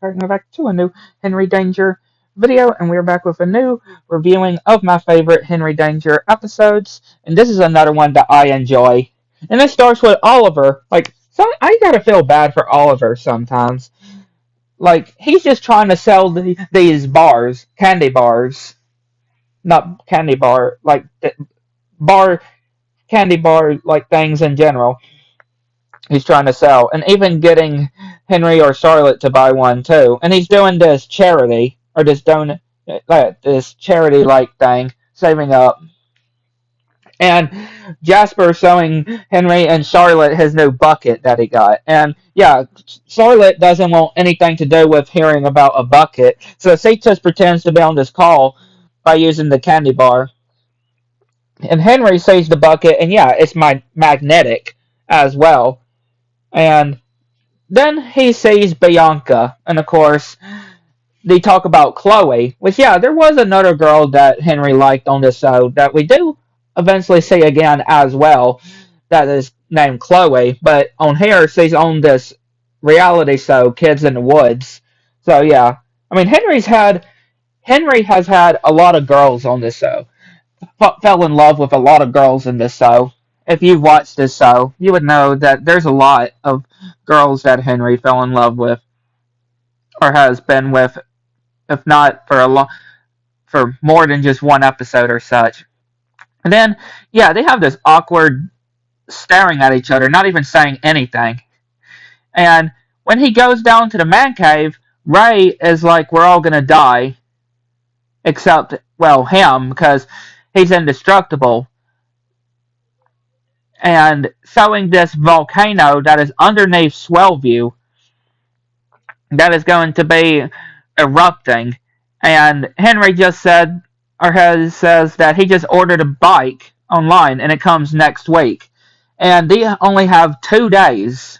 Welcome back to a new Henry Danger video, and we're back with a new reviewing of my favorite Henry Danger episodes. And this is another one that I enjoy. And it starts with Oliver. I gotta feel bad for Oliver sometimes. Like, he's just trying to sell these bars, candy bars. Not candy bar, bar, candy bar, like things in general. He's trying to sell, and even getting Henry or Charlotte to buy one too. And he's doing this charity or this charity like thing, saving up. And Jasper showing Henry and Charlotte his new bucket that he got. And yeah, Charlotte doesn't want anything to do with hearing about a bucket, so she just pretends to be on this call by using the candy bar. And Henry sees the bucket, and yeah, it's magnetic as well. And then he sees Bianca, and of course, they talk about Chloe, which, yeah, there was another girl that Henry liked on this show that we do eventually see again as well, that is named Chloe, but on here, she's on this reality show, Kids in the Woods. So, yeah, I mean, Henry has had a lot of girls on this show. Fell in love with a lot of girls in this show. If you've watched this show, you would know that there's a lot of girls that Henry fell in love with or has been with, if not for more than just one episode or such. And then, yeah, they have this awkward staring at each other, not even saying anything. And when he goes down to the man cave, Ray is like, "We're all gonna die," except, well, him, because he's indestructible. And showing this volcano that is underneath Swellview that is going to be erupting. And Henry just said, or says that he just ordered a bike online and it comes next week. And they only have 2 days.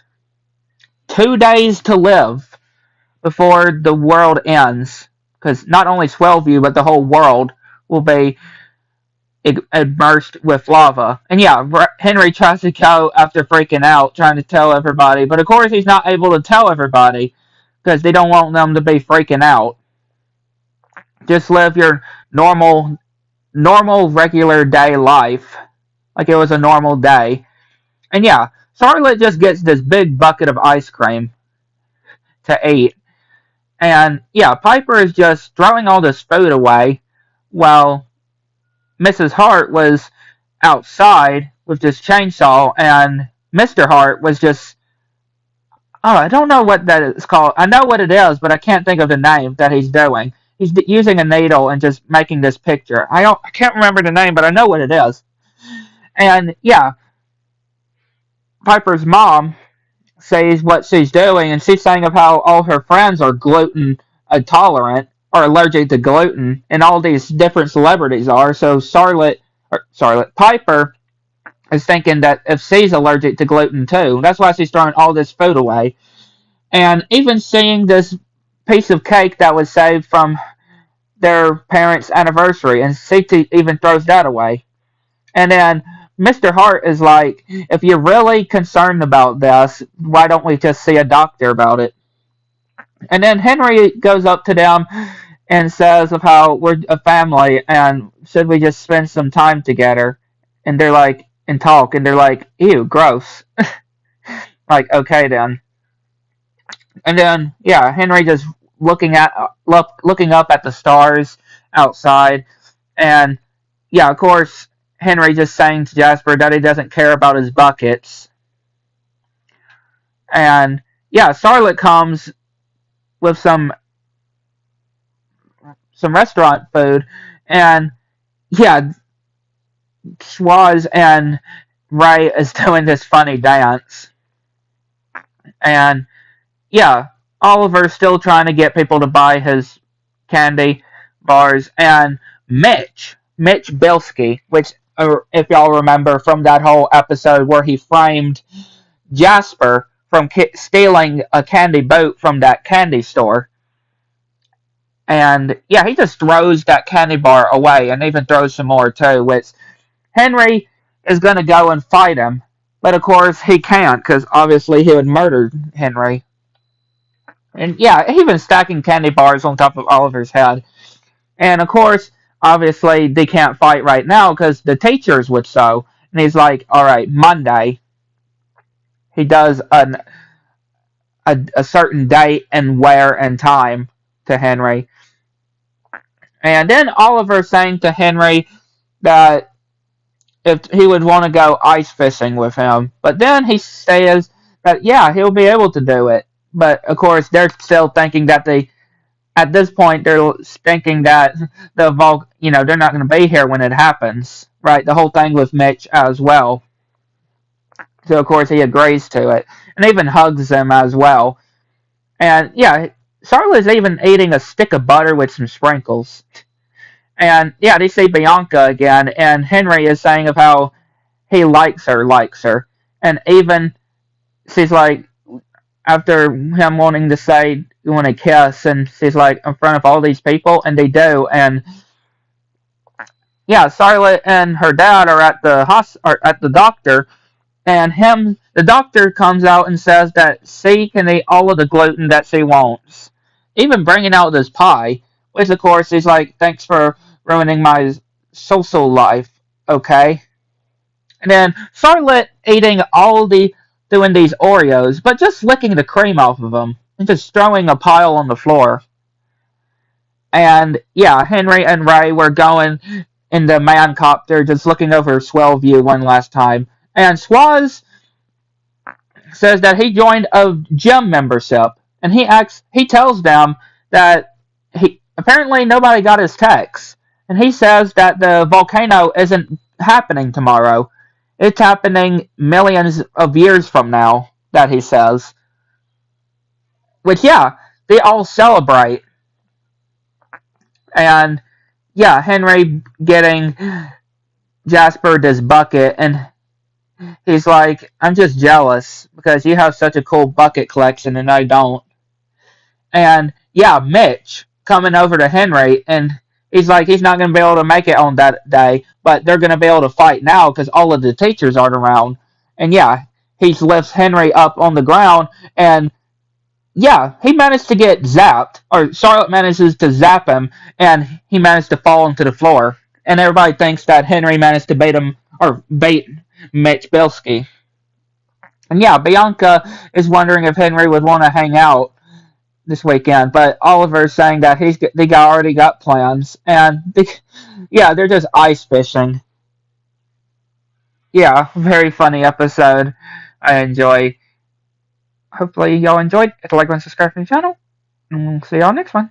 2 days to live before the world ends. Because not only Swellview, but the whole world will be immersed with lava. And yeah, Henry tries to go after freaking out, trying to tell everybody. But of course, he's not able to tell everybody because they don't want them to be freaking out. Just live your normal, regular day life like it was a normal day. And yeah, Charlotte just gets this big bucket of ice cream to eat. And yeah, Piper is just throwing all this food away while Mrs. Hart was outside with this chainsaw, and Mr. Hart was just, oh, I don't know what that is called. I know what it is, but I can't think of the name that he's doing. He's using a needle and just making this picture. I can't remember the name, but I know what it is. And yeah, Piper's mom says what she's doing, and she's saying of how all her friends are gluten intolerant or allergic to gluten, and all these different celebrities are. So Charlotte Piper is thinking that if she's allergic to gluten too, that's why she's throwing all this food away. And even seeing this piece of cake that was saved from their parents' anniversary, and she even throws that away. And then Mr. Hart is like, if you're really concerned about this, why don't we just see a doctor about it? And then Henry goes up to them and says of how we're a family and should we just spend some time together? And they're like, and talk, and they're like, ew, gross. Like, okay then. And then, yeah, Henry just looking up at the stars outside, and yeah, of course, Henry just saying to Jasper that he doesn't care about his buckets. And yeah, Charlotte comes with some restaurant food, and yeah, Schwaz and Ray is doing this funny dance. And yeah, Oliver's still trying to get people to buy his candy bars, and Mitch Bilski, which, if y'all remember from that whole episode where he framed Jasper from stealing a candy boat from that candy store. And yeah, he just throws that candy bar away and even throws some more too, which Henry is going to go and fight him. But of course he can't, because obviously he would murder Henry. And yeah, he was stacking candy bars on top of Oliver's head. And of course, obviously, they can't fight right now because the teachers would so. And he's like, all right, Monday, he does a certain date and where and time to Henry. And then Oliver saying to Henry that if he would want to go ice fishing with him. But then he says that, yeah, he'll be able to do it. But of course, they're still thinking that at this point, they're thinking that they're not going to be here when it happens, right? The whole thing with Mitch as well. So of course he agrees to it, and even hugs them as well. And yeah, Charlotte's even eating a stick of butter with some sprinkles. And yeah, they see Bianca again, and Henry is saying of how he likes her, and even she's like, after him wanting to say you want to kiss, and she's like in front of all these people, and they do, and yeah, Charlotte and her dad are at are at the doctor, and the doctor comes out and says that she can eat all of the gluten that she wants, even bringing out this pie, which of course is like, thanks for ruining my social life, okay? And then Charlotte eating doing these Oreos, but just licking the cream off of them and just throwing a pile on the floor. And yeah, Henry and Ray were going in the man copter, just looking over Swell View one last time. And Swaz says that he joined a gym membership, and he tells them that he apparently nobody got his text, and he says that the volcano isn't happening tomorrow. It's happening millions of years from now. That he says, which yeah, they all celebrate, and yeah, Henry getting Jasper this bucket, and he's like, I'm just jealous because you have such a cool bucket collection and I don't. And yeah, Mitch coming over to Henry, and he's like, he's not going to be able to make it on that day, but they're going to be able to fight now because all of the teachers aren't around. And yeah, he lifts Henry up on the ground, and yeah, he managed to get zapped, or Charlotte manages to zap him, and he managed to fall into the floor. And everybody thinks that Henry managed to bait Mitch Bilski. And yeah, Bianca is wondering if Henry would want to hang out this weekend, but Oliver's saying that already got plans, and yeah, they're just ice fishing. Yeah, very funny episode. I enjoy. Hopefully y'all enjoyed. Hit the like button, subscribe to the channel, and we'll see y'all next one.